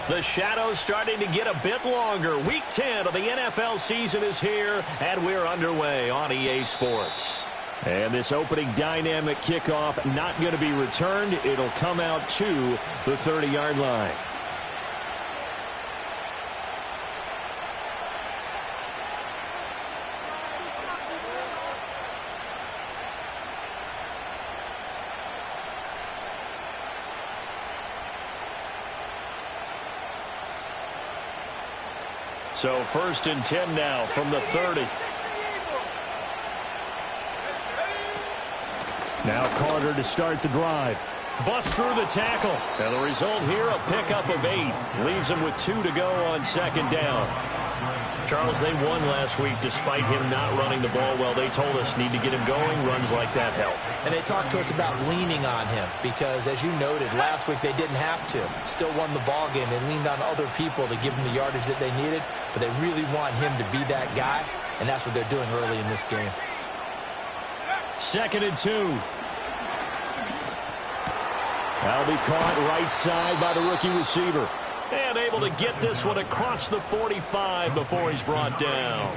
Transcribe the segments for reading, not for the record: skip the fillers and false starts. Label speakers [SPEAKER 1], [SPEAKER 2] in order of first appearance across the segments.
[SPEAKER 1] The shadow's starting to get a bit longer. Week 10 of the NFL season is here, and we're underway on EA Sports. And this opening dynamic kickoff not going to be returned. It'll come out to the 30-yard line. So 1st and 10 now from the 30. Now Carter to start the drive. Bust through the tackle. And the result here, a pickup of 8. Leaves him with 2 to go on 2nd down. Charles, they won last week despite him not running the ball well. They told us need to get him going. Runs like that help.
[SPEAKER 2] And they talked to us about leaning on him because, as you noted, last week they didn't have to. Still won the ball game. They leaned on other people to give them the yardage that they needed, but they really want him to be that guy, and that's what they're doing early in this game.
[SPEAKER 1] 2nd and 2. That'll be caught right side by the rookie receiver. And able to get this one across the 45 before he's brought down.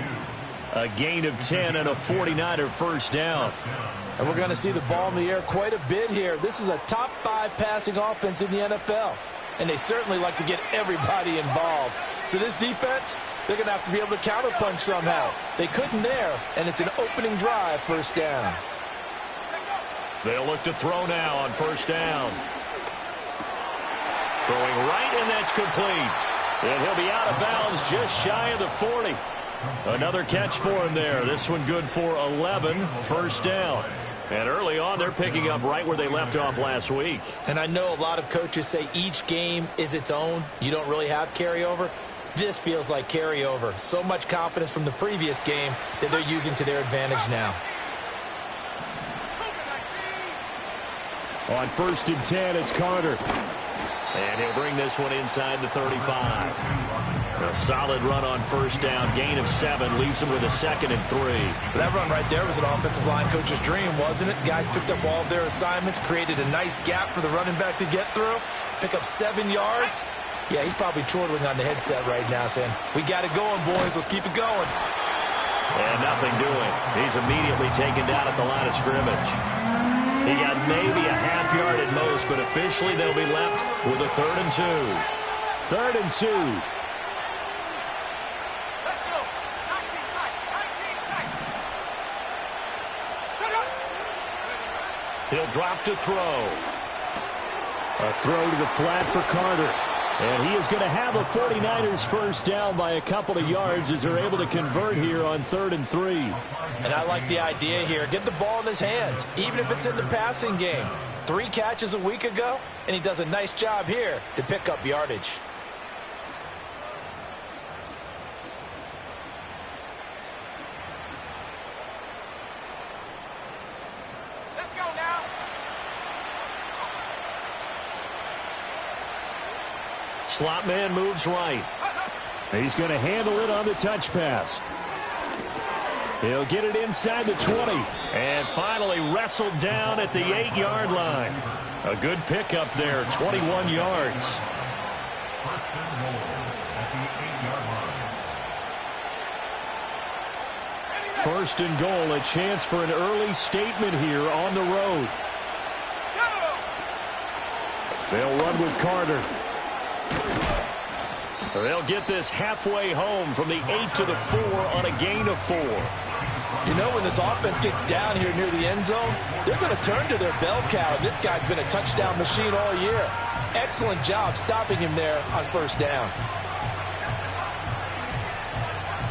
[SPEAKER 1] A gain of 10 and a 49er first down.
[SPEAKER 2] And we're going to see the ball in the air quite a bit here. This is a top 5 passing offense in the NFL. And they certainly like to get everybody involved. So this defense, they're going to have to be able to counterpunch somehow. They couldn't there, and it's an opening drive, 1st down.
[SPEAKER 1] They'll look to throw now on 1st down. Throwing right, and that's complete. And he'll be out of bounds just shy of the 40. Another catch for him there. This one good for 11, 1st down. And early on, they're picking up right where they left off last week.
[SPEAKER 2] And I know a lot of coaches say each game is its own. You don't really have carryover. This feels like carryover. So much confidence from the previous game that they're using to their advantage now.
[SPEAKER 1] On 1st and 10, it's Carter. And he'll bring this one inside the 35. A solid run on 1st down. Gain of 7. Leaves him with a 2nd and 3.
[SPEAKER 2] That run right there was an offensive line coach's dream, wasn't it? Guys picked up all of their assignments, created a nice gap for the running back to get through. Pick up 7 yards. Yeah, he's probably chortling on the headset right now saying, we got it going, boys. Let's keep it going.
[SPEAKER 1] And nothing doing. He's immediately taken down at the line of scrimmage. He got maybe a half yard at most, but officially they'll be left with a 3rd and 2. 3rd and 2. He'll drop to throw. A throw to the flat for Carter. And he is going to have a 49ers first down by a couple of yards as they're able to convert here on 3rd and 3.
[SPEAKER 2] And I like the idea here. Get the ball in his hands, even if it's in the passing game. 3 catches a week ago, and he does a nice job here to pick up yardage.
[SPEAKER 3] Let's go now.
[SPEAKER 1] Slot man moves right. He's going to handle it on the touch pass. He'll get it inside the 20. And finally wrestled down at the 8-yard line. A good pickup there, 21 yards. First and goal, a chance for an early statement here on the road. They'll run with Carter. They'll get this halfway home from the 8 to the 4 on a gain of 4.
[SPEAKER 2] You know, when this offense gets down here near the end zone, they're going to turn to their bell cow, and this guy's been a touchdown machine all year. Excellent job stopping him there on 1st down.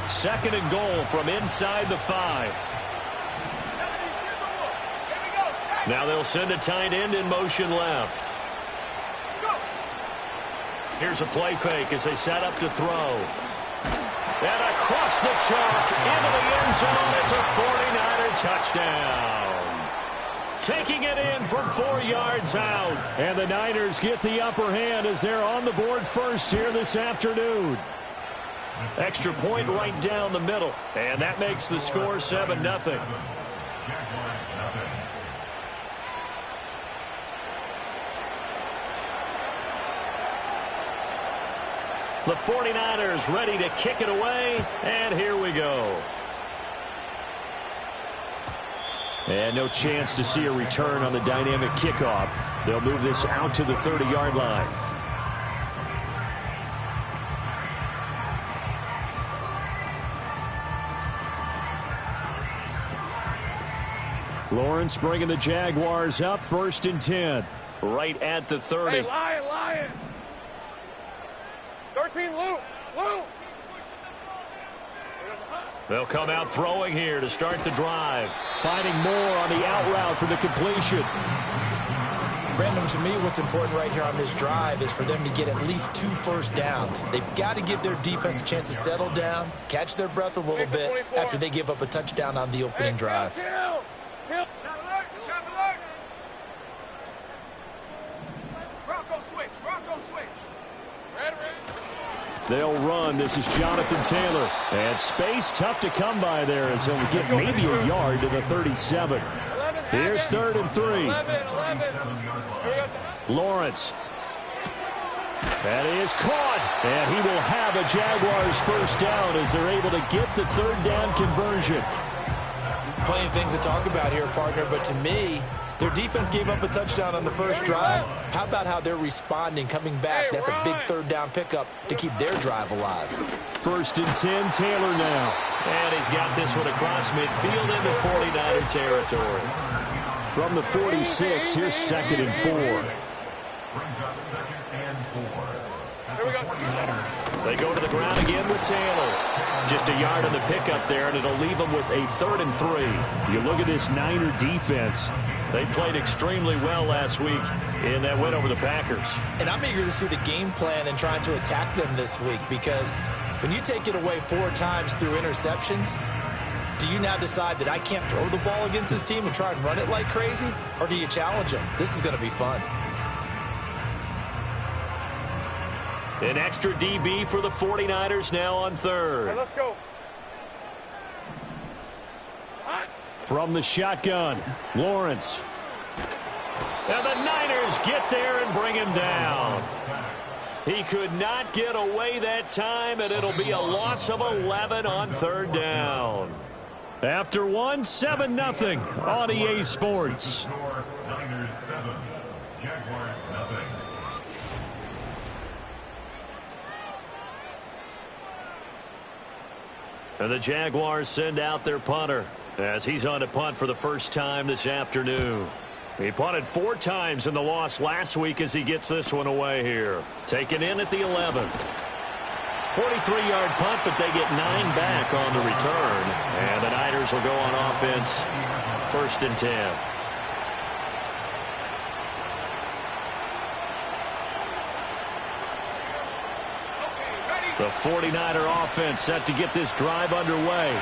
[SPEAKER 1] 2nd and goal from inside the 5. Now they'll send a tight end in motion left. Here's a play fake as they set up to throw. And across the chalk into the end zone. It's a 49er touchdown. taking it in from 4 yards out. And the Niners get the upper hand as they're on the board first here this afternoon. Extra point right down the middle. And that makes the score 7-0. The 49ers ready to kick it away, and here we go. And no chance to see a return on the dynamic kickoff. They'll move this out to the 30-yard line. Lawrence bringing the Jaguars up, 1st and 10. Right at the 30.
[SPEAKER 3] Hey, Lion. 13, Lou.
[SPEAKER 1] They'll come out throwing here to start the drive. Finding more on the out route for the completion.
[SPEAKER 2] Brandon, to me, what's important right here on this drive is for them to get at least 2 first downs. They've got to give their defense a chance to settle down, catch their breath a little bit after they give up a touchdown on the opening drive.
[SPEAKER 1] They'll run. This is Jonathan Taylor. And space tough to come by there as he'll get maybe a yard to the 37. Here's 3rd and 3. Lawrence. That is caught. And he will have a Jaguars first down as they're able to get the 3rd down conversion.
[SPEAKER 2] Plenty of things to talk about here, partner, but to me, their defense gave up a touchdown on the first drive. How about how they're responding, coming back? That's a big 3rd down pickup to keep their drive alive.
[SPEAKER 1] 1st and 10, Taylor now. And he's got this one across midfield into 49er territory. From the 46, here's 2nd and 4.
[SPEAKER 3] Here we go.
[SPEAKER 1] They go to the ground again with Taylor. Just a yard on the pickup there, and it'll leave them with a 3rd and 3. You look at this Niner defense. They played extremely well last week in that win over the Packers.
[SPEAKER 2] And I'm eager to see the game plan and trying to attack them this week, because when you take it away 4 times through interceptions, do you now decide that I can't throw the ball against this team and try and run it like crazy? Or do you challenge them? This is going to be fun.
[SPEAKER 1] An extra DB for the 49ers now on 3rd.
[SPEAKER 3] Hey, let's go.
[SPEAKER 1] From the shotgun, Lawrence. And the Niners get there and bring him down. He could not get away that time, and it'll be a loss of 11 on 3rd down. After 1, 7-0 on EA Sports.
[SPEAKER 4] Niners 7, Jaguars nothing.
[SPEAKER 1] And the Jaguars send out their punter as he's on to punt for the first time this afternoon. He punted 4 times in the loss last week as he gets this one away here. Taken in at the 11. 43-yard punt, but they get 9 back on the return. And the Niners will go on offense, 1st and 10. The 49er offense set to get this drive underway.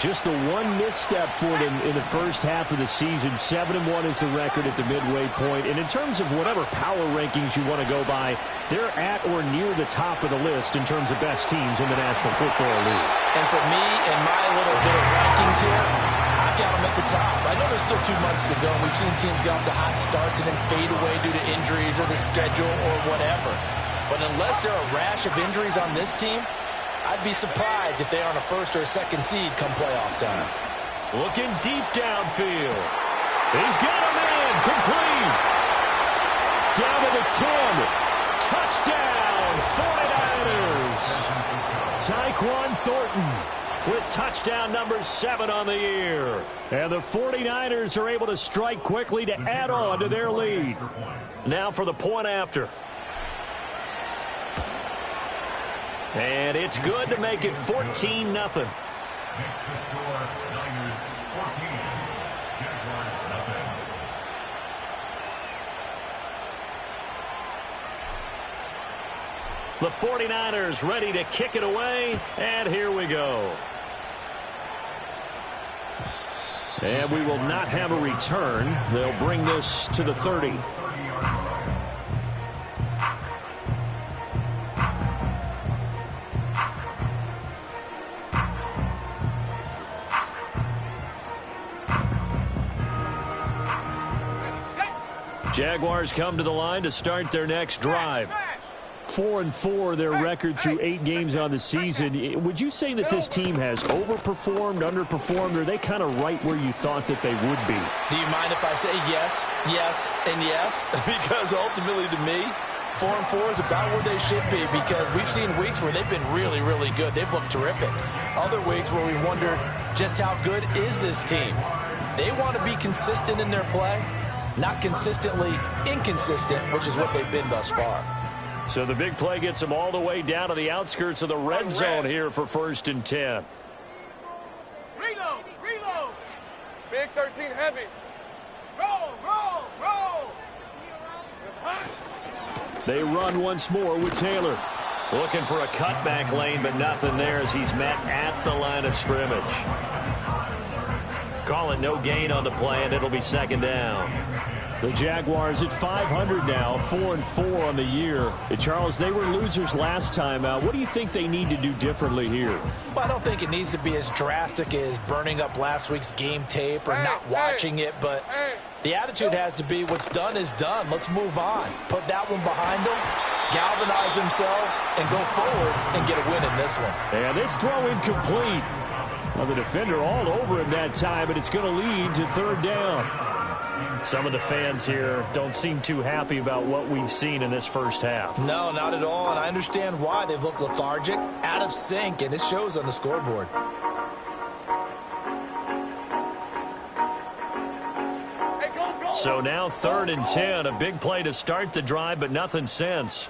[SPEAKER 1] Just the one misstep for them in the first half of the season. 7-1 is the record at the midway point. And in terms of whatever power rankings you want to go by, they're at or near the top of the list in terms of best teams in the National Football League.
[SPEAKER 2] And for me and my little bit of rankings here, I've got them at the top. I know there's still 2 months to go. We've seen teams get off to hot starts and then fade away due to injuries or the schedule or whatever. But unless there are a rash of injuries on this team, I'd be surprised if they aren't a 1st or a 2nd seed come playoff time.
[SPEAKER 1] Looking deep downfield. He's got him in. Complete. Down to the 10. Touchdown, 49ers. Tyquan Thornton with touchdown number 7 on the year. And the 49ers are able to strike quickly to add on to their lead. Now for the point after. And it's good to make it 14-0.
[SPEAKER 4] Makes the score Niners 14, Jaguars nothing.
[SPEAKER 1] The 49ers ready to kick it away, and here we go. And we will not have a return. They'll bring this to the 30. Jaguars come to the line to start their next drive. 4-4 their record through 8 games on the season. Would you say that this team has overperformed, underperformed, or are they kind of right where you thought that they would be?
[SPEAKER 2] Do you mind if I say yes, yes, and yes? Because ultimately to me, 4-4 is about where they should be, because we've seen weeks where they've been really, really good. They've looked terrific. Other weeks where we wondered just how good is this team. They want to be consistent in their play, not consistently inconsistent, which is what they've been thus far.
[SPEAKER 1] So the big play gets them all the way down to the outskirts of the red zone here for 1st and 10.
[SPEAKER 3] Reload, reload. Big 13 heavy. Roll, roll, roll.
[SPEAKER 1] They run once more with Taylor. Looking for a cutback lane, but nothing there as he's met at the line of scrimmage. Call it no gain on the play, and it'll be 2nd down. The Jaguars at 500 now, 4-4 on the year. And Charles, they were losers last time out. What do you think they need to do differently here?
[SPEAKER 2] Well, I don't think it needs to be as drastic as burning up last week's game tape or not watching it, but the attitude has to be what's done is done. Let's move on. Put that one behind them, galvanize themselves, and go forward and get a win in this one.
[SPEAKER 1] And this throw incomplete. Well, the defender all over him that time, but it's going to lead to 3rd down. Some of the fans here don't seem too happy about what we've seen in this first half.
[SPEAKER 2] No, not at all, and I understand why. They've looked lethargic, out of sync, and it shows on the scoreboard.
[SPEAKER 1] So now 3rd and 10, a big play to start the drive, but nothing since.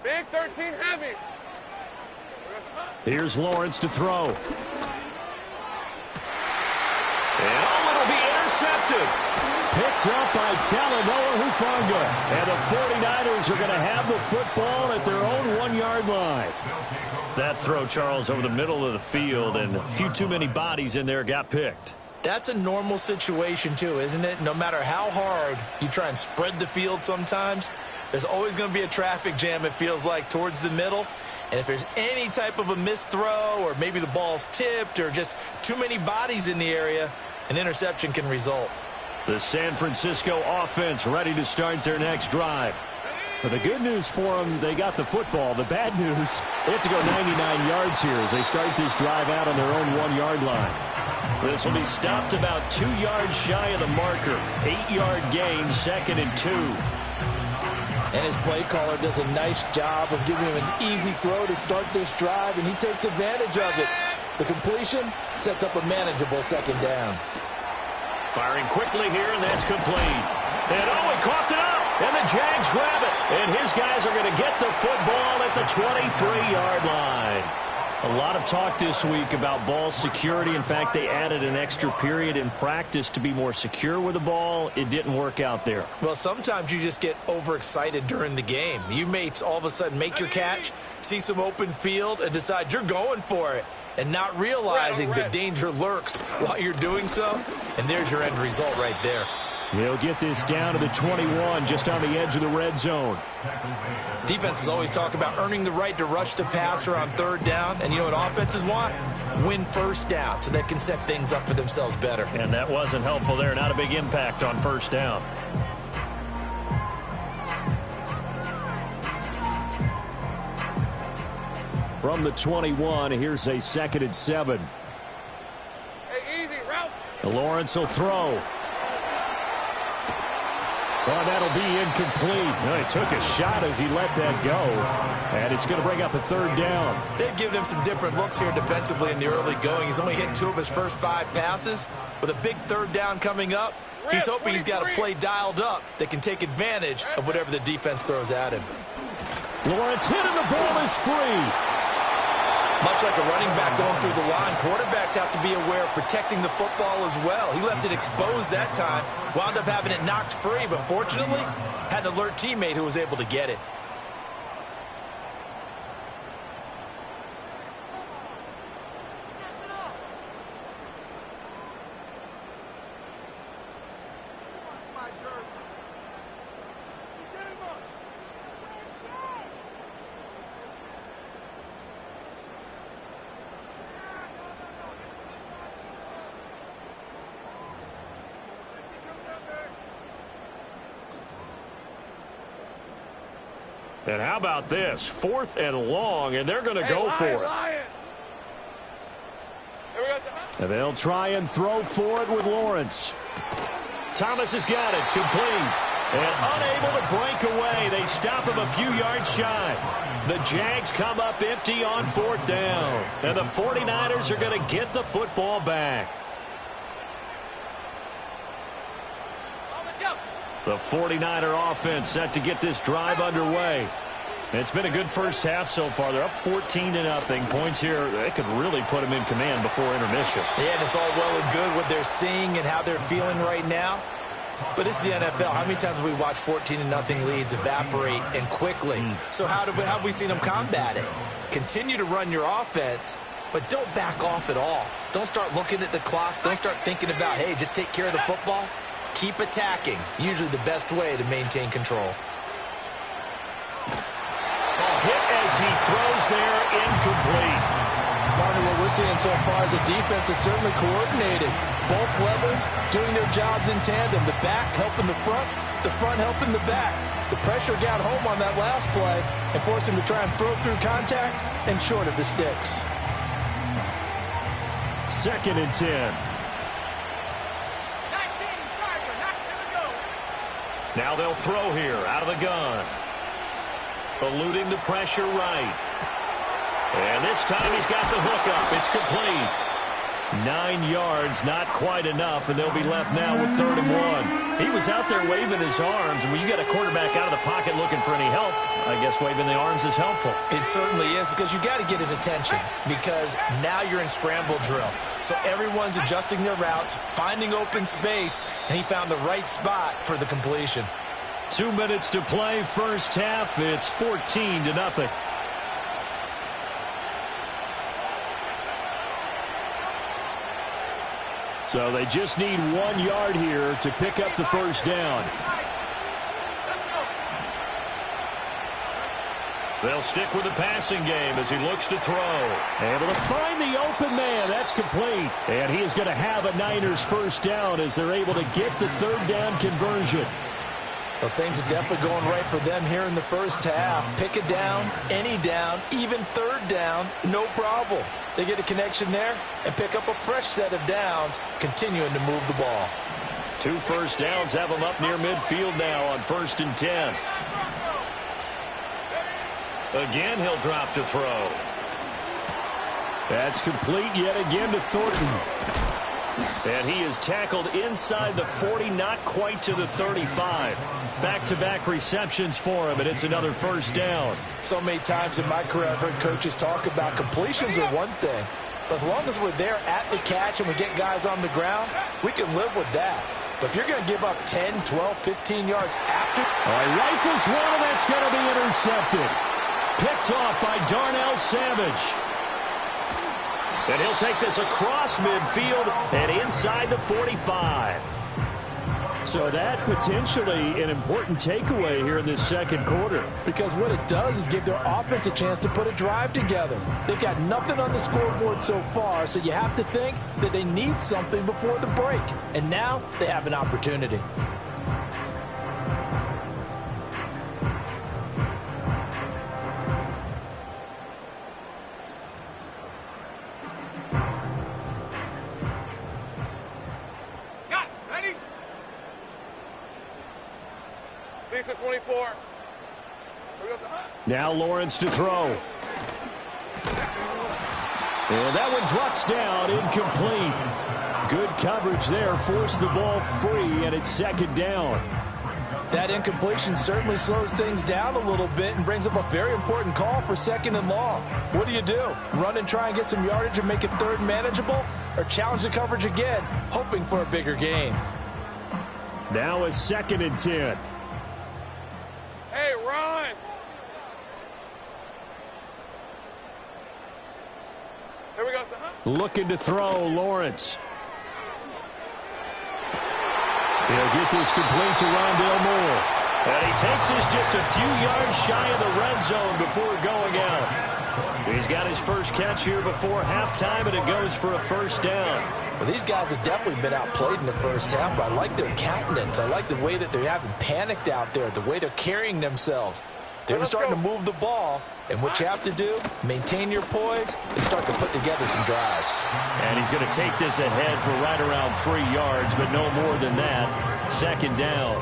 [SPEAKER 3] Big 13 heavy.
[SPEAKER 1] Here's Lawrence to throw. And it'll be intercepted. Picked up by Talanoa Hufanga. And the 49ers are going to have the football at their own 1-yard line. That throw, Charles, over the middle of the field, and a few too many bodies in there got picked.
[SPEAKER 2] That's a normal situation, too, isn't it? No matter how hard you try and spread the field sometimes, there's always going to be a traffic jam, it feels like, towards the middle. And if there's any type of a missed throw, or maybe the ball's tipped, or just too many bodies in the area, an interception can result.
[SPEAKER 1] The San Francisco offense ready to start their next drive. But the good news for them, they got the football. The bad news, they have to go 99 yards here as they start this drive out on their own 1-yard line. This will be stopped about 2 yards shy of the marker. 8-yard gain, 2nd and 2.
[SPEAKER 2] And his play caller does a nice job of giving him an easy throw to start this drive, and he takes advantage of it. The completion sets up a manageable 2nd down.
[SPEAKER 1] Firing quickly here, and that's complete. And he coughed it up, and the Jags grab it. And his guys are going to get the football at the 23-yard line. A lot of talk this week about ball security. In fact, they added an extra period in practice to be more secure with the ball. It didn't work out there.
[SPEAKER 2] Well, sometimes you just get overexcited during the game. You may all of a sudden make your catch, see some open field, and decide you're going for it, and not realizing the danger lurks while you're doing so. And there's your end result right there.
[SPEAKER 1] They'll get this down to the 21, just on the edge of the red zone.
[SPEAKER 2] Defenses always talk about earning the right to rush the passer on 3rd down. And you know what offenses want? Win 1st down so they can set things up for themselves better.
[SPEAKER 1] And that wasn't helpful there. Not a big impact on 1st down. From the 21, here's a 2nd and 7.
[SPEAKER 3] Hey, easy, route.
[SPEAKER 1] Lawrence will throw. Well, that'll be incomplete. Well, he took a shot as he let that go. And it's going to bring up a 3rd down.
[SPEAKER 2] They've given him some different looks here defensively in the early going. He's only hit 2 of his first 5 passes. With a big 3rd down coming up, he's hoping he's got a play dialed up that can take advantage of whatever the defense throws at him.
[SPEAKER 1] Lawrence hit and the ball is free.
[SPEAKER 2] Much like a running back going through the line, quarterbacks have to be aware of protecting the football as well. He left it exposed that time, wound up having it knocked free, but fortunately, had an alert teammate who was able to get it.
[SPEAKER 1] And how about this? 4th and long, and they're going to go for it.
[SPEAKER 3] Lion. Here we go.
[SPEAKER 1] And they'll try and throw for it with Lawrence. Thomas has got it, complete. And unable to break away. They stop him a few yards shy. The Jags come up empty on 4th down. And the 49ers are going to get the football back. The 49er offense set to get this drive underway. It's been a good first half so far. They're up 14-0. Points here, they could really put them in command before intermission.
[SPEAKER 2] Yeah, and it's all well and good what they're seeing and how they're feeling right now. But it's the NFL. How many times have we watched 14-0 leads evaporate and quickly? So how have we seen them combat it? Continue to run your offense, but don't back off at all. Don't start looking at the clock. Don't start thinking about, hey, just take care of the football. Keep attacking. Usually the best way to maintain control.
[SPEAKER 1] Hit as he throws there, incomplete.
[SPEAKER 2] Partner, what we're seeing so far is the defense is certainly coordinated. Both levels doing their jobs in tandem. The back helping the front helping the back. The pressure got home on that last play and forced him to try and throw through contact and short of the sticks.
[SPEAKER 1] 2nd and 10. Now they'll throw here out of the gun. Eluding the pressure right. And this time he's got the hook up. It's complete. 9 yards, not quite enough, and they'll be left now with 3rd and 1. He was out there waving his arms, and when you get a quarterback out of the pocket looking for any help, I guess waving the arms is helpful.
[SPEAKER 2] It certainly is, because you got to get his attention, because now you're in scramble drill. So everyone's adjusting their routes, finding open space, and he found the right spot for the completion.
[SPEAKER 1] 2 minutes to play, first half. It's 14-0. So they just need 1 yard here to pick up the first down. They'll stick with the passing game as he looks to throw. Able to find the open man. That's complete. And he is going to have a Niners first down as they're able to get the 3rd down conversion.
[SPEAKER 2] Well, things are definitely going right for them here in the first half. Pick a down, any down, even 3rd down, no problem. They get a connection there and pick up a fresh set of downs, continuing to move the ball.
[SPEAKER 1] 2 first downs have them up near midfield now on 1st and 10. Again, he'll drop to throw. That's complete yet again to Thornton. And he is tackled inside the 40, not quite to the 35. Back-to-back receptions for him, and it's another first down.
[SPEAKER 2] So many times in my career I've heard coaches talk about completions are one thing, but as long as we're there at the catch and we get guys on the ground, we can live with that. But if you're going to give up 10, 12, 15 yards after...
[SPEAKER 1] All right, rifles one, and that's going to be intercepted. Picked off by Darnell Savage. And he'll take this across midfield and inside the 45. So that potentially an important takeaway here in this second quarter.
[SPEAKER 2] Because what it does is give their offense a chance to put a drive together. They've got nothing on the scoreboard so far, so you have to think that they need something before the break. And now they have an opportunity.
[SPEAKER 3] Lisa 24.
[SPEAKER 1] Now Lawrence to throw. And that one drops down, incomplete. Good coverage there, forced the ball free, and it's 2nd down.
[SPEAKER 2] That incompletion certainly slows things down a little bit and brings up a very important call for 2nd and long. What do you do? Run and try and get some yardage and make it 3rd manageable? Or challenge the coverage again, hoping for a bigger gain?
[SPEAKER 1] Now a 2nd and 10.
[SPEAKER 3] Hey, run! Here we go, son.
[SPEAKER 1] Looking to throw, Lawrence. He'll get this complete to Rondale Moore. And he takes this just a few yards shy of the red zone before going out. He's got his first catch here before halftime, and it goes for a first down.
[SPEAKER 2] Well, these guys have definitely been outplayed in the first half, but I like their countenance. I like the way that they haven't panicked out there, the way they're carrying themselves. They were starting to move the ball, and what you have to do, maintain your poise and start to put together some drives.
[SPEAKER 1] And he's going to take this ahead for right around 3 yards, but no more than that. Second down.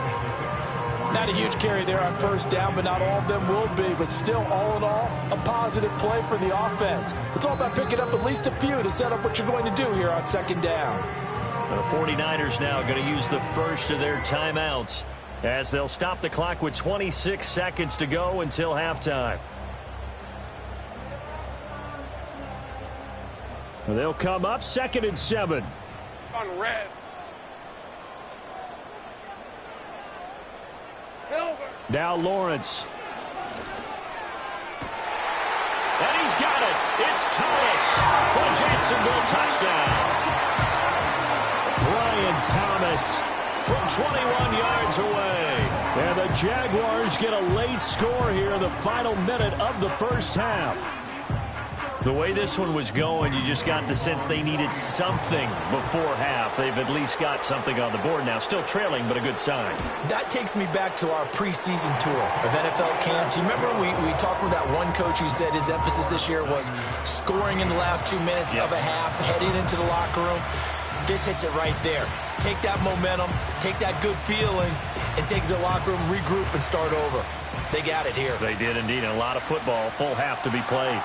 [SPEAKER 2] Not a huge carry there on first down, but not all of them will be. But still, all in all, a positive play for the offense. It's all about picking up at least a few to set up what you're going to do here on second down.
[SPEAKER 1] The 49ers now going to use the first of their timeouts as they'll stop the clock with 26 seconds to go until halftime. They'll come up 2nd and 7.
[SPEAKER 3] On red. Silver.
[SPEAKER 1] Now Lawrence. And he's got it. It's Thomas for a Jacksonville touchdown. Brian Thomas from 21 yards away. And the Jaguars get a late score here in the final minute of the first half. The way this one was going, you just got the sense they needed something before half. They've at least got something on the board now. Still trailing, but a good sign.
[SPEAKER 2] That takes me back to our preseason tour of NFL camps. You remember we talked with that one coach who said his emphasis this year was scoring in the last 2 minutes of a half, heading into the locker room. This hits it right there. Take that momentum, take that good feeling, and take it to the locker room, regroup, and start over. They got it here.
[SPEAKER 1] They did indeed. And a lot of football, full half to be played.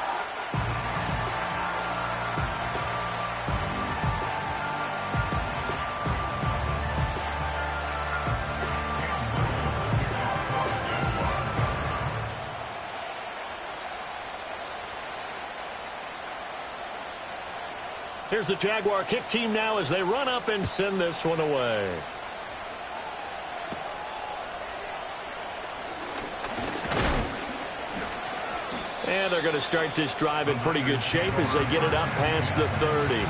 [SPEAKER 1] Here's the Jaguar kick team now as they run up and send this one away. And they're going to start this drive in pretty good shape as they get it up past the 30.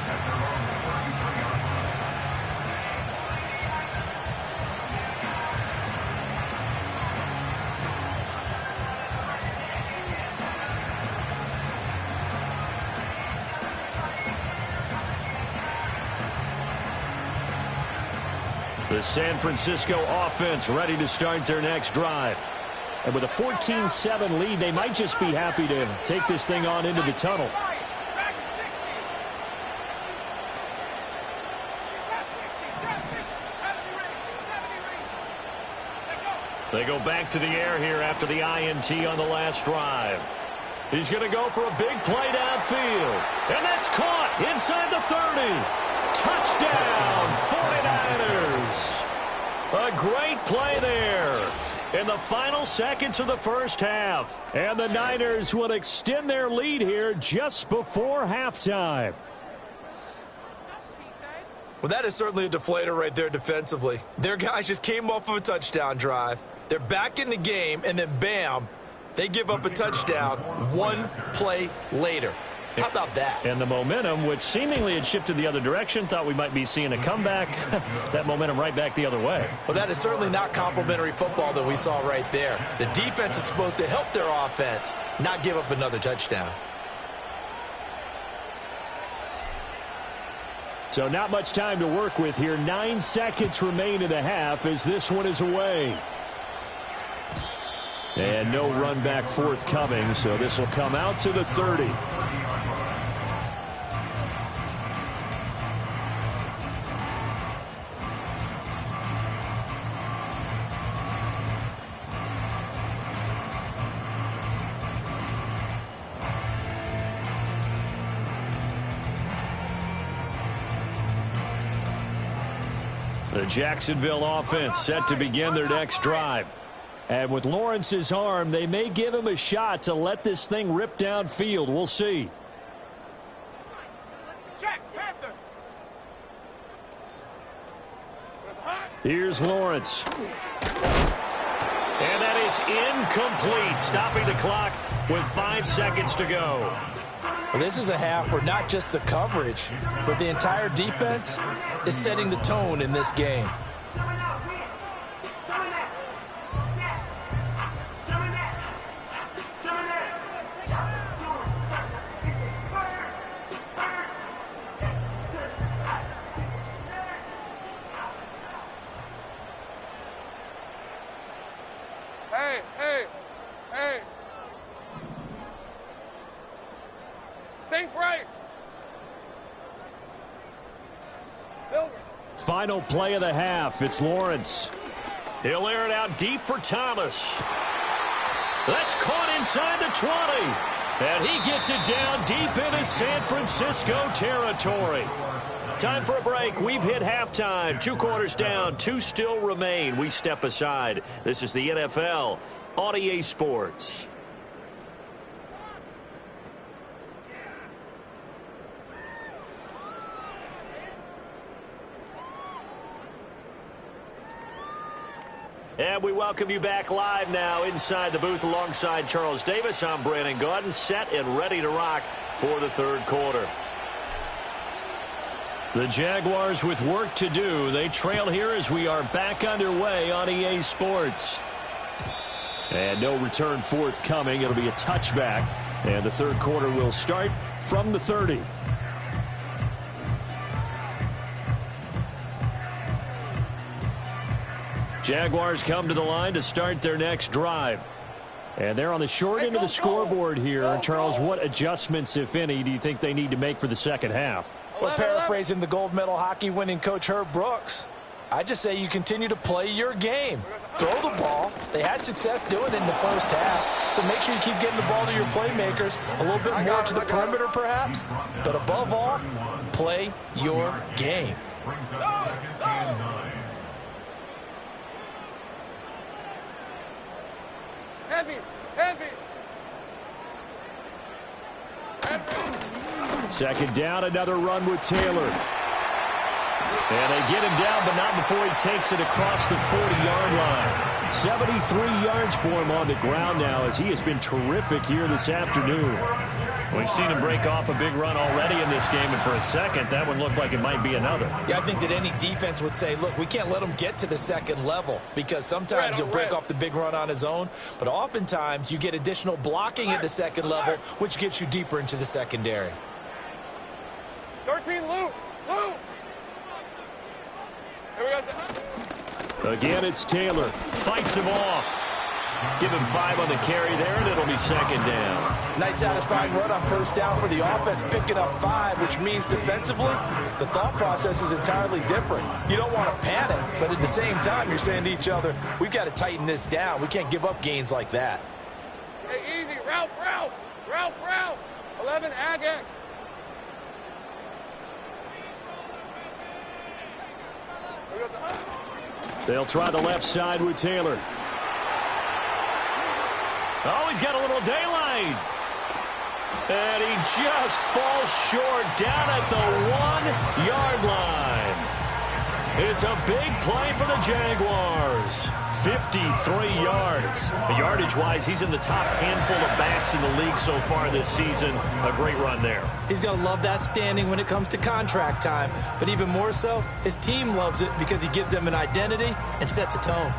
[SPEAKER 1] The San Francisco offense ready to start their next drive. And with a 14-7 lead, they might just be happy to take this thing on into the tunnel. They go back to the air here after the INT on the last drive. He's going to go for a big play downfield. And that's caught inside the 30. Touchdown, 49ers. A great play there in the final seconds of the first half. And the Niners will extend their lead here just before halftime.
[SPEAKER 2] Well, that is certainly a deflator right there defensively. Their guys just came off of a touchdown drive. They're back in the game, and then bam, they give up a touchdown one play later. How about that?
[SPEAKER 1] And the momentum, which seemingly had shifted the other direction, thought we might be seeing a comeback. That momentum right back the other way.
[SPEAKER 2] Well, that is certainly not complimentary football that we saw right there. The defense is supposed to help their offense, not give up another touchdown.
[SPEAKER 1] So not much time to work with here. 9 seconds remain in the half as this one is away. And no run back forthcoming, so this will come out to the 30. The Jacksonville offense set to begin their next drive. And with Lawrence's arm, they may give him a shot to let this thing rip downfield. We'll see. Here's Lawrence. And that is incomplete, stopping the clock with 5 seconds to go.
[SPEAKER 2] Well, this is a half where not just the coverage, but the entire defense is setting the tone in this game.
[SPEAKER 3] Hey. Sink right. Silver.
[SPEAKER 1] Final play of the half. It's Lawrence. He'll air it out deep for Thomas. That's caught inside the 20. And he gets it down deep into San Francisco territory. Time for a break. We've hit halftime. 2 quarters down. 2 still remain. We step aside. This is the NFL on EA Sports. And we welcome you back live now inside the booth alongside Charles Davis. I'm Brandon Gaudin, set and ready to rock for the third quarter. The Jaguars with work to do. They trail here as we are back underway on EA Sports. And no return forthcoming. It'll be a touchback. And the third quarter will start from the 30. Jaguars come to the line to start their next drive. And they're on the short end of the scoreboard here. Charles, what adjustments, if any, do you think they need to make for the second half?
[SPEAKER 2] Well, paraphrasing the gold medal hockey winning coach Herb Brooks, I just say you continue to play your game. Throw the ball. They had success doing it in the first half. So make sure you keep getting the ball to your playmakers. A little bit more to the perimeter, perhaps. But above all, play your game.
[SPEAKER 3] Heavy, heavy.
[SPEAKER 1] Second down, another run with Taylor. And they get him down, but not before he takes it across the 40-yard line. 73 yards for him on the ground now as he has been terrific here this afternoon. We've seen him break off a big run already in this game, and for a second, that one looked like it might be another.
[SPEAKER 2] Yeah, I think that any defense would say, look, we can't let him get to the second level because sometimes he'll break off the big run on his own, but oftentimes you get additional blocking at the second level, which gets you deeper into the secondary.
[SPEAKER 3] 13, Lou. Lou. Here we go.
[SPEAKER 1] Again, it's Taylor. Fights him off. Give him 5 on the carry there, and it'll be second down.
[SPEAKER 2] Nice satisfying run on first down for the offense, picking up 5, which means defensively, the thought process is entirely different. You don't want to panic, but at the same time, you're saying to each other, we've got to tighten this down. We can't give up gains like that.
[SPEAKER 3] Hey, easy. Ralph, Ralph. Ralph, Ralph. 11, Agak.
[SPEAKER 1] They'll try the left side with Taylor. Oh, he's got a little daylight. And he just falls short down at the 1-yard line. It's a big play for the Jaguars. 53 yards. Yardage-wise, he's in the top handful of backs in the league so far this season. A great run there.
[SPEAKER 2] He's going to love that standing when it comes to contract time. But even more so, his team loves it because he gives them an identity and sets a tone.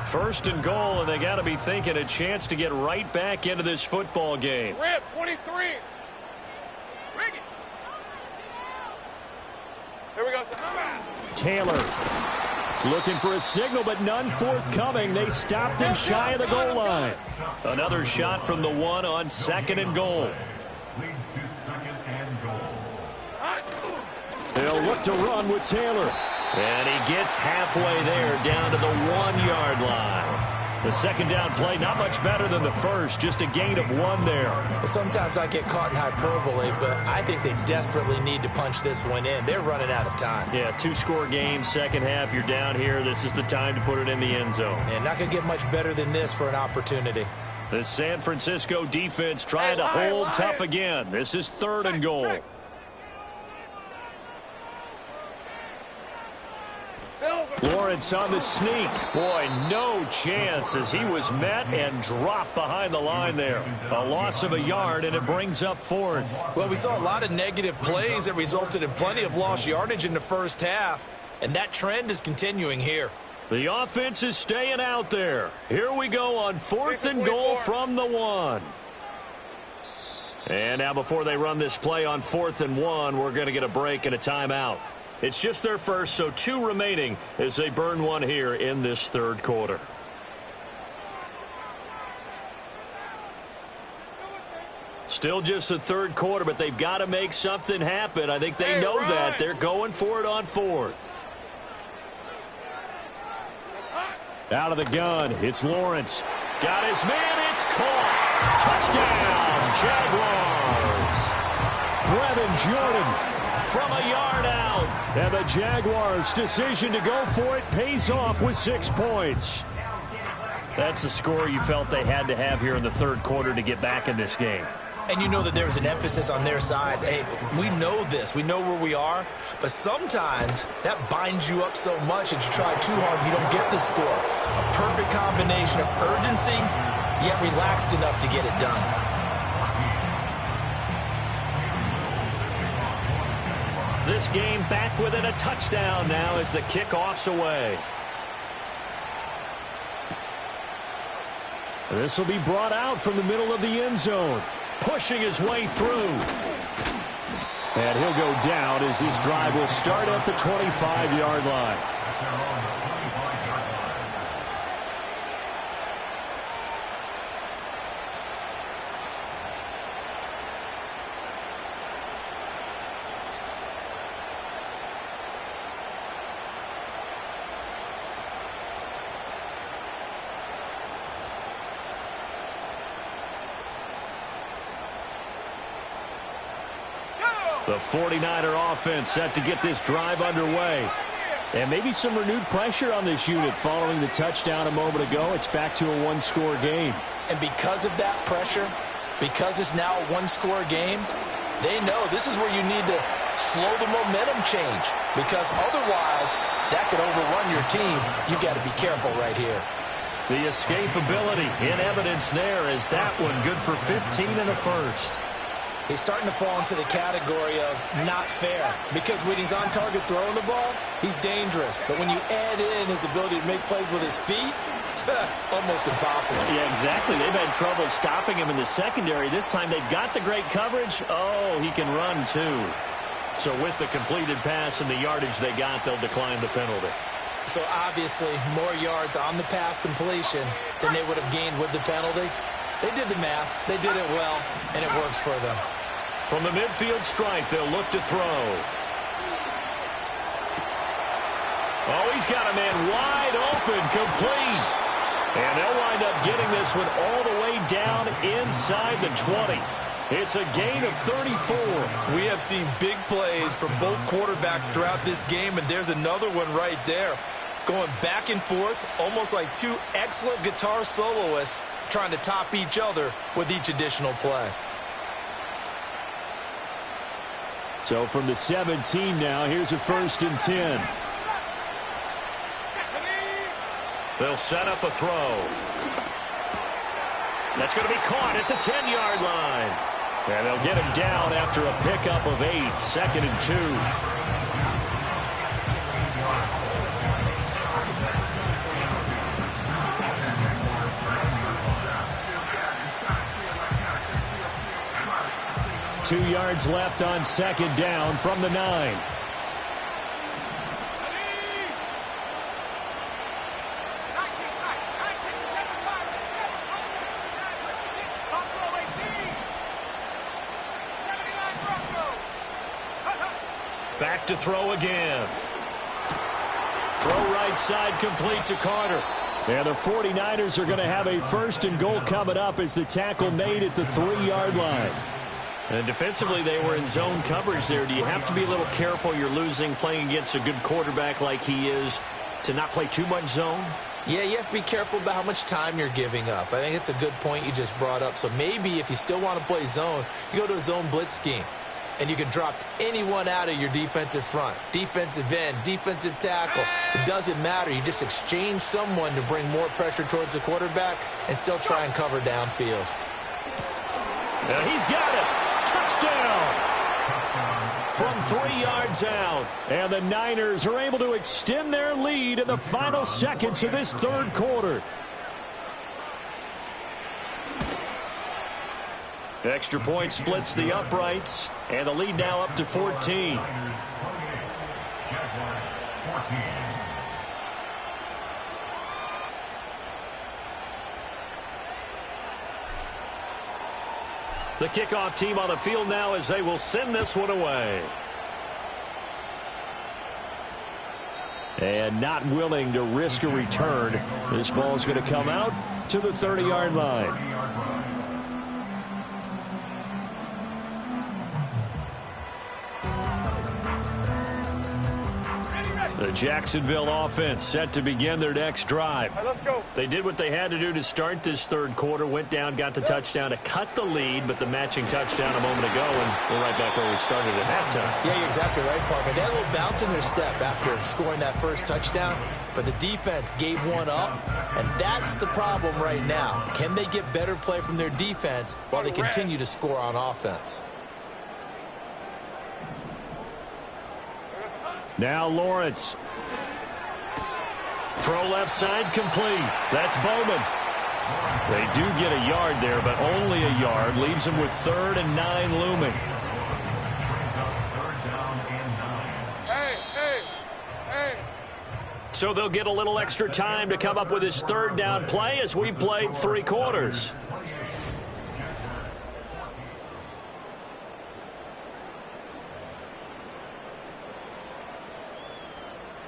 [SPEAKER 1] First and goal, and they got to be thinking a chance to get right back into this football game.
[SPEAKER 3] Rip, 23. Rig it. Here we go.
[SPEAKER 1] Taylor looking for a signal, but none forthcoming. They stopped him shy of the goal line. Another shot from the 1 on second and goal.
[SPEAKER 4] Leads to second and goal.
[SPEAKER 1] They'll look to run with Taylor. And he gets halfway there down to the 1-yard line. The second down play, not much better than the first, just a gain of 1 there.
[SPEAKER 2] Well, sometimes I get caught in hyperbole, but I think they desperately need to punch this one in. They're running out of time.
[SPEAKER 1] Yeah, 2-score game, second half, you're down here. This is the time to put it in the end zone.
[SPEAKER 2] And not going to get much better than this for an opportunity.
[SPEAKER 1] The San Francisco defense trying to hold tough again. This is third and goal. Lawrence on the sneak. Boy, no chance as he was met and dropped behind the line there. A loss of a yard, and it brings up fourth.
[SPEAKER 2] Well, we saw a lot of negative plays that resulted in plenty of lost yardage in the first half, and that trend is continuing here.
[SPEAKER 1] The offense is staying out there. Here we go on fourth and goal from the 1. And now before they run this play on 4th and 1, we're going to get a break and a timeout. It's just their first, so 2 remaining as they burn 1 here in this third quarter. Still just the third quarter, but they've got to make something happen. I think they know that. They're going for it on fourth. Out of the gun, it's Lawrence. Got his man, it's caught. Touchdown, Jaguars. Brevin Jordan from a yard out. And the Jaguars' decision to go for it pays off with 6 points. That's the score you felt they had to have here in the third quarter to get back in this game.
[SPEAKER 2] And you know that there's an emphasis on their side. Hey, we know this. We know where we are. But sometimes that binds you up so much that you try too hard, you don't get the score. A perfect combination of urgency, yet relaxed enough to get it done.
[SPEAKER 1] This game back within a touchdown now as the kickoff's away. This will be brought out from the middle of the end zone. Pushing his way through. And he'll go down as this drive will start at the 25-yard line. The 49er offense set to get this drive underway. And maybe some renewed pressure on this unit following the touchdown a moment ago. It's back to a one-score game.
[SPEAKER 2] And because of that pressure, because it's now a one-score game, they know this is where you need to slow the momentum change. Because otherwise, that could overrun your team. You've got to be careful right here.
[SPEAKER 1] The escapability in evidence there as that one good for 15 and a first.
[SPEAKER 2] He's starting to fall into the category of not fair. Because when he's on target throwing the ball, he's dangerous. But when you add in his ability to make plays with his feet, almost impossible.
[SPEAKER 1] Yeah, exactly. They've had trouble stopping him in the secondary. This time they've got the great coverage. Oh, he can run too. So with the completed pass and the yardage they got, they'll decline the penalty.
[SPEAKER 2] So obviously more yards on the pass completion than they would have gained with the penalty. They did the math. They did it well, and it works for them.
[SPEAKER 1] From the midfield stripe, they'll look to throw. Oh, he's got a man wide open, complete. And they'll wind up getting this one all the way down inside the 20. It's a gain of 34.
[SPEAKER 5] We have seen big plays from both quarterbacks throughout this game, and there's another one right there. Going back and forth, almost like two excellent guitar soloists trying to top each other with each additional play.
[SPEAKER 1] So from the 17 now, here's a 1st and 10. They'll set up a throw. That's going to be caught at the 10-yard line. And they'll get him down after a pickup of 8, 2nd and 2. Two yards left on 2nd down from the 9. Back to throw again. Throw right side complete to Carter. And the 49ers are going to have a 1st and goal coming up as the tackle made at the 3-yard line. And defensively, they were in zone coverage there. Do you have to be a little careful? You're losing, playing against a good quarterback like he is, to not play too much zone?
[SPEAKER 2] Yeah, you have to be careful about how much time you're giving up. I think it's a good point you just brought up. So maybe if you still want to play zone, you go to a zone blitz scheme. And you can drop anyone out of your defensive front. Defensive end, defensive tackle. It doesn't matter. You just exchange someone to bring more pressure towards the quarterback and still try and cover downfield.
[SPEAKER 1] And he's got it. Touchdown from 3 yards out. And the Niners are able to extend their lead in the final seconds of this third quarter. Extra point splits the uprights, and the lead now up to 14. The kickoff team on the field now as they will send this one away. And not willing to risk a return. This ball is going to come out to the 30-yard line. The Jacksonville offense set to begin their next drive.
[SPEAKER 3] Right, let's go.
[SPEAKER 1] They did what they had to do to start this third quarter, went down, got the touchdown to cut the lead, but the matching touchdown a moment ago, and we're right back where we started at halftime.
[SPEAKER 5] Yeah, you're exactly right, Parker. They had a little bounce in their step after scoring that first touchdown, but the defense gave one up, and that's the problem right now. Can they get better play from their defense while they continue to score on offense?
[SPEAKER 1] Now Lawrence. Throw left side complete. That's Bowman. They do get a yard there, but only a yard. Leaves them with 3rd and 9 looming.
[SPEAKER 3] Hey.
[SPEAKER 1] So they'll get a little extra time to come up with his 3rd down play as we've played 3 quarters.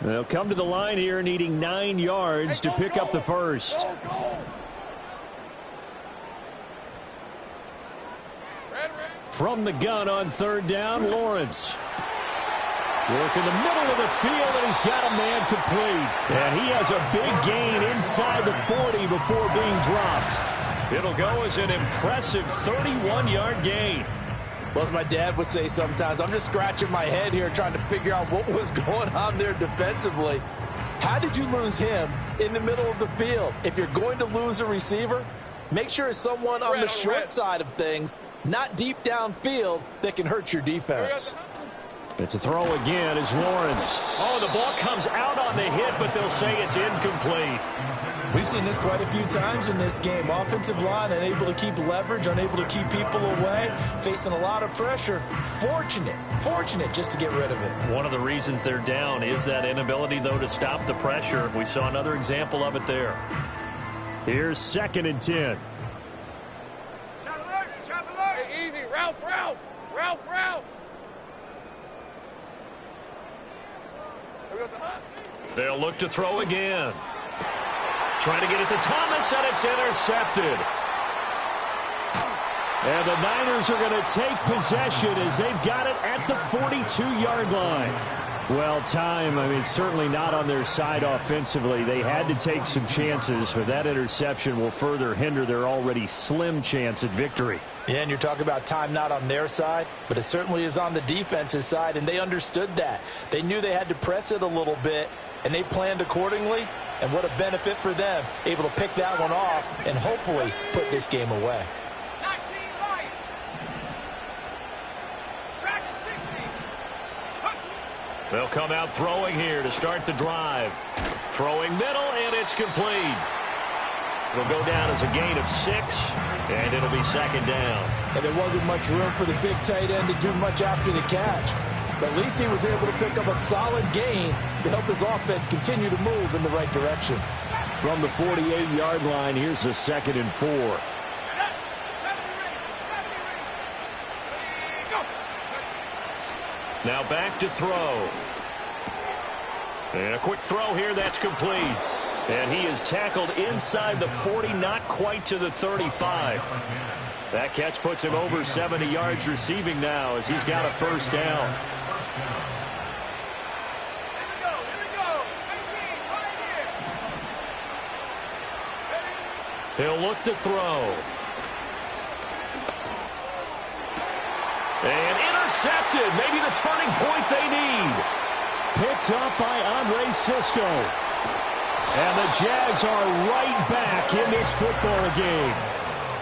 [SPEAKER 1] They'll come to the line here needing 9 yards to pick up the first. From the gun on 3rd down, Lawrence. Work in the middle of the field, and he's got a man complete. And he has a big gain inside the 40 before being dropped. It'll go as an impressive 31-yard gain.
[SPEAKER 2] Well, as my dad would say sometimes, I'm just scratching my head here trying to figure out what was going on there defensively. How did you lose him in the middle of the field? If you're going to lose a receiver, make sure it's someone on the short side of things, not deep downfield, that can hurt your defense.
[SPEAKER 1] It's a throw again as Lawrence. Oh, the ball comes out on the hit, but they'll say it's incomplete.
[SPEAKER 5] We've seen this quite a few times in this game. Offensive line unable to keep leverage, unable to keep people away, facing a lot of pressure. Fortunate just to get rid of it.
[SPEAKER 1] One of the reasons they're down is that inability, though, to stop the pressure. We saw another example of it there. Here's 2nd and 10.
[SPEAKER 3] Hey, easy. Ralph.
[SPEAKER 1] They'll look to throw again. Trying to get it to Thomas, and it's intercepted. And the Niners are going to take possession as they've got it at the 42-yard line. Well, certainly not on their side offensively. They had to take some chances, but that interception will further hinder their already slim chance at victory.
[SPEAKER 2] Yeah, and you're talking about time not on their side, but it certainly is on the defense's side, and they understood that. They knew they had to press it a little bit, and they planned accordingly, and what a benefit for them, able to pick that one off and hopefully put this game away.
[SPEAKER 1] They'll come out throwing here to start the drive. Throwing middle, and it's complete. It'll go down as a gain of 6, and it'll be 2nd down.
[SPEAKER 2] And there wasn't much room for the big tight end to do much after the catch. But at least he was able to pick up a solid gain to help his offense continue to move in the right direction.
[SPEAKER 1] From the 48-yard line, here's a 2nd and 4. Now back to throw. And a quick throw here, that's complete. And he is tackled inside the 40, not quite to the 35. That catch puts him over 70 yards receiving now as he's got a first down. He'll look to throw. And intercepted. Maybe the turning point they need. Picked up by Andre Cisco. And the Jags are right back in this football game.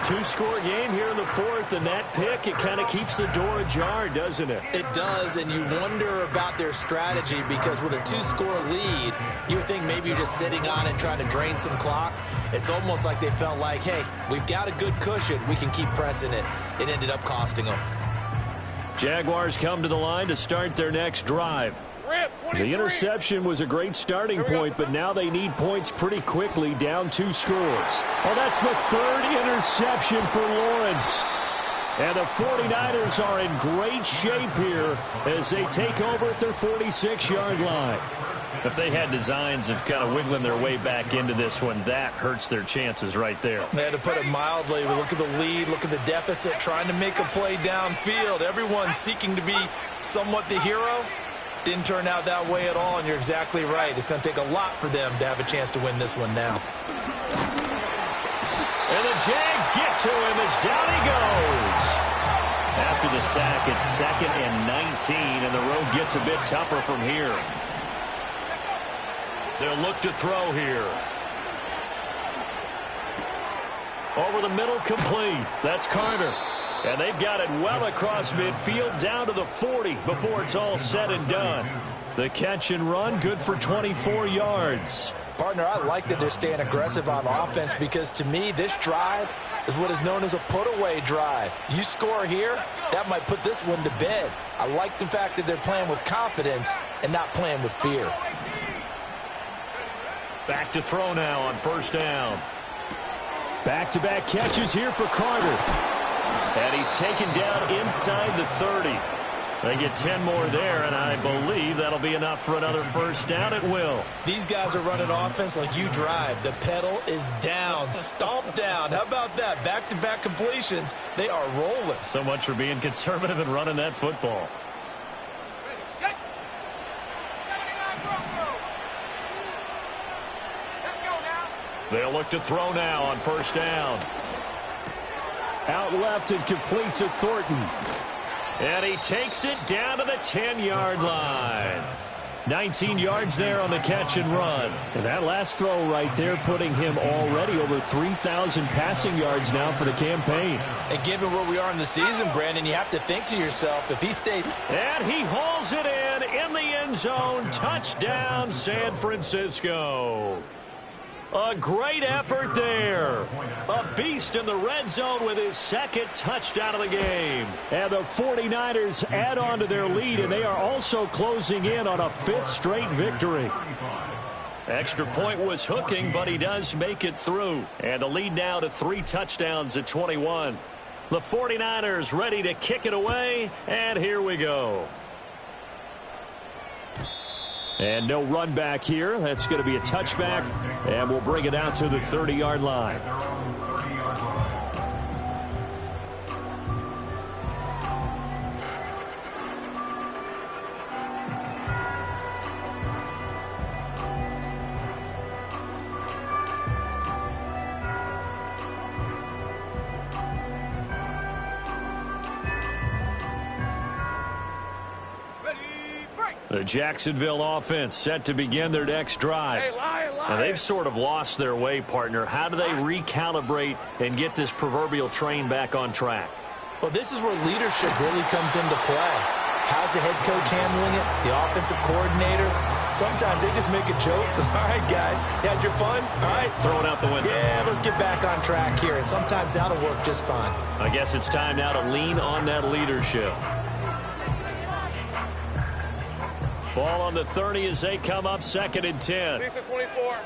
[SPEAKER 1] 2-score game here in the 4th, and that pick, it kind of keeps the door ajar, doesn't it?
[SPEAKER 5] It does, and you wonder about their strategy because with a 2-score lead, you would think maybe you're just sitting on it trying to drain some clock. It's almost like they felt like, hey, we've got a good cushion. We can keep pressing it. It ended up costing them.
[SPEAKER 1] Jaguars come to the line to start their next drive. The interception was a great starting point, but now they need points pretty quickly, down 2 scores. Oh, that's the 3rd interception for Lawrence. And the 49ers are in great shape here as they take over at their 46-yard line. If they had designs of kind of wiggling their way back into this one, that hurts their chances right there.
[SPEAKER 5] They had to put it mildly. Look at the lead, look at the deficit, trying to make a play downfield. Everyone seeking to be somewhat the hero. Didn't turn out that way at all, and you're exactly right. It's going to take a lot for them to have a chance to win this one now.
[SPEAKER 1] And the Jags get to him as down he goes. After the sack, it's 2nd and 19, and the road gets a bit tougher from here. They'll look to throw here. Over the middle, complete. That's Carter. And they've got it well across midfield down to the 40 before it's all said and done. The catch and run, good for 24 yards.
[SPEAKER 2] Partner, I like that they're staying aggressive on offense because, to me, this drive is what is known as a put-away drive. You score here, that might put this one to bed. I like the fact that they're playing with confidence and not playing with fear.
[SPEAKER 1] Back to throw now on 1st down. Back-to-back catches here for Carter. And he's taken down inside the 30. They get 10 more there, and I believe that'll be enough for another 1st down at will.
[SPEAKER 5] These guys are running offense like you drive. The pedal is down, stomp down. How about that? Back-to-back completions. They are rolling.
[SPEAKER 1] So much for being conservative and running that football. They'll look to throw now on 1st down. Out left and complete to Thornton. And he takes it down to the 10-yard line. 19 yards there on the catch and run. And that last throw right there putting him already over 3,000 passing yards now for the campaign.
[SPEAKER 2] And given where we are in the season, Brandon, you have to think to yourself, if he stays...
[SPEAKER 1] And he hauls it in the end zone. Touchdown, San Francisco. A great effort there. A beast in the red zone with his 2nd touchdown of the game. And the 49ers add on to their lead, and they are also closing in on a 5th straight victory. Extra point was hooking, but he does make it through. And the lead now to 3 touchdowns at 21. The 49ers ready to kick it away, and here we go. And no run back here. That's going to be a touchback, and we'll bring it out to the 30-yard line. The Jacksonville offense set to begin their next drive.
[SPEAKER 3] Hey, lion.
[SPEAKER 1] Now, they've sort of lost their way, partner. How do they recalibrate and get this proverbial train back on track?
[SPEAKER 5] Well, this is where leadership really comes into play. How's the head coach handling it? The offensive coordinator? Sometimes they just make a joke. All right, guys, you had your fun? All right.
[SPEAKER 1] Throw it out the window.
[SPEAKER 5] Yeah, let's get back on track here. And sometimes that'll work just fine.
[SPEAKER 1] I guess it's time now to lean on that leadership. Ball on the 30 as they come up 2nd and 10.
[SPEAKER 3] Lisa 24.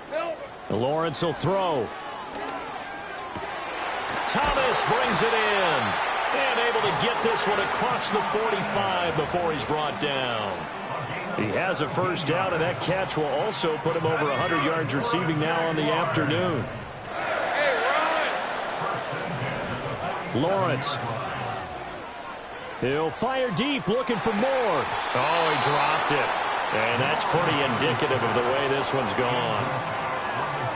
[SPEAKER 3] Silver.
[SPEAKER 1] Lawrence will throw. Thomas brings it in. And able to get this one across the 45 before he's brought down. He has a 1st down, and that catch will also put him over 100 yards receiving now on the afternoon.
[SPEAKER 3] Hey, run.
[SPEAKER 1] Lawrence. He'll fire deep, looking for more. Oh, he dropped it. And that's pretty indicative of the way this one's gone.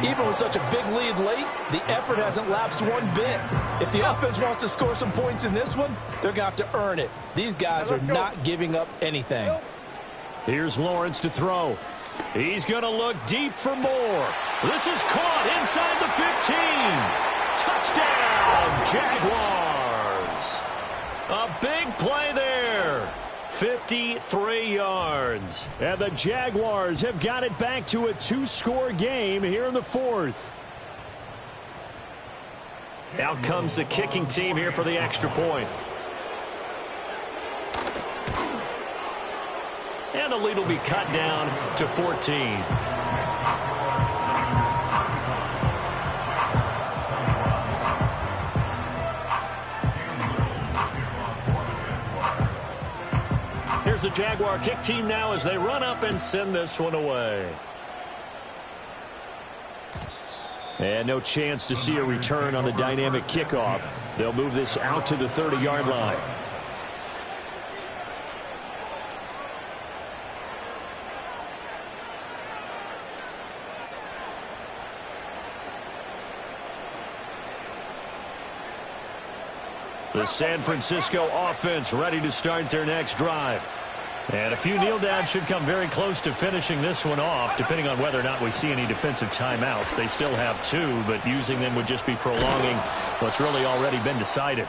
[SPEAKER 2] Even with such a big lead late, the effort hasn't lapsed one bit. If the offense wants to score some points in this one, they're going to have to earn it. These guys are not giving up anything.
[SPEAKER 1] Here's Lawrence to throw. He's going to look deep for more. This is caught inside the 15. Touchdown, Jaguars. A big play there. 53 yards. And the Jaguars have got it back to a 2-score game here in the 4th. Out comes the kicking team here for the extra point. And the lead will be cut down to 14. Here's the Jaguar kick team now as they run up and send this one away. And no chance to see a return on the dynamic kickoff. They'll move this out to the 30-yard line. The San Francisco offense ready to start their next drive. And a few kneel downs should come very close to finishing this one off, depending on whether or not we see any defensive timeouts. They still have 2, but using them would just be prolonging what's really already been decided.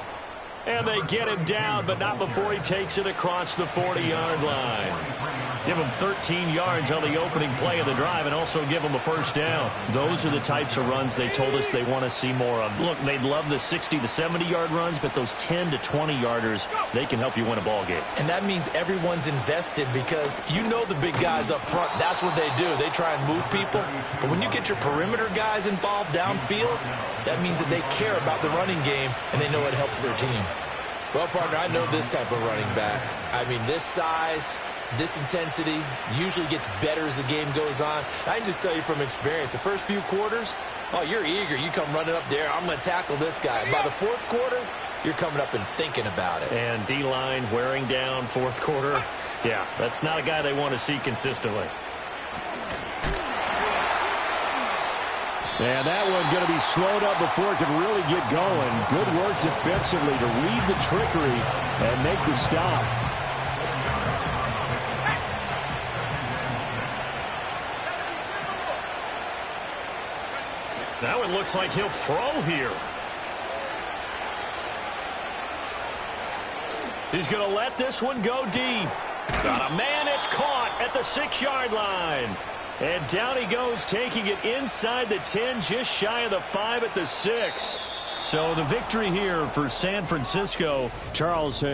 [SPEAKER 1] And they get him down, but not before he takes it across the 40-yard line. Give him 13 yards on the opening play of the drive and also give him a first down. Those are the types of runs they told us they want to see more of. Look, they'd love the 60 to 70-yard runs, but those 10 to 20-yarders, they can help you win a ball game.
[SPEAKER 5] And that means everyone's invested because you know the big guys up front, that's what they do. They try and move people. But when you get your perimeter guys involved downfield, that means that they care about the running game and they know it helps their team. Well, partner, I know this type of running back. I mean, this size, this intensity usually gets better as the game goes on. I can just tell you from experience, the first few quarters, oh, you're eager. You come running up there, I'm going to tackle this guy. By the fourth quarter, you're coming up and thinking about it.
[SPEAKER 1] And D-line wearing down fourth quarter. Yeah, that's not a guy they want to see consistently. And that one going to be slowed up before it can really get going. Good work defensively to read the trickery and make the stop. Now it looks like he'll throw here. He's going to let this one go deep. Got a man, it's caught at the 6-yard line. And down he goes, taking it inside the 10, just shy of the 5 at the 6. So the victory here for San Francisco. Charles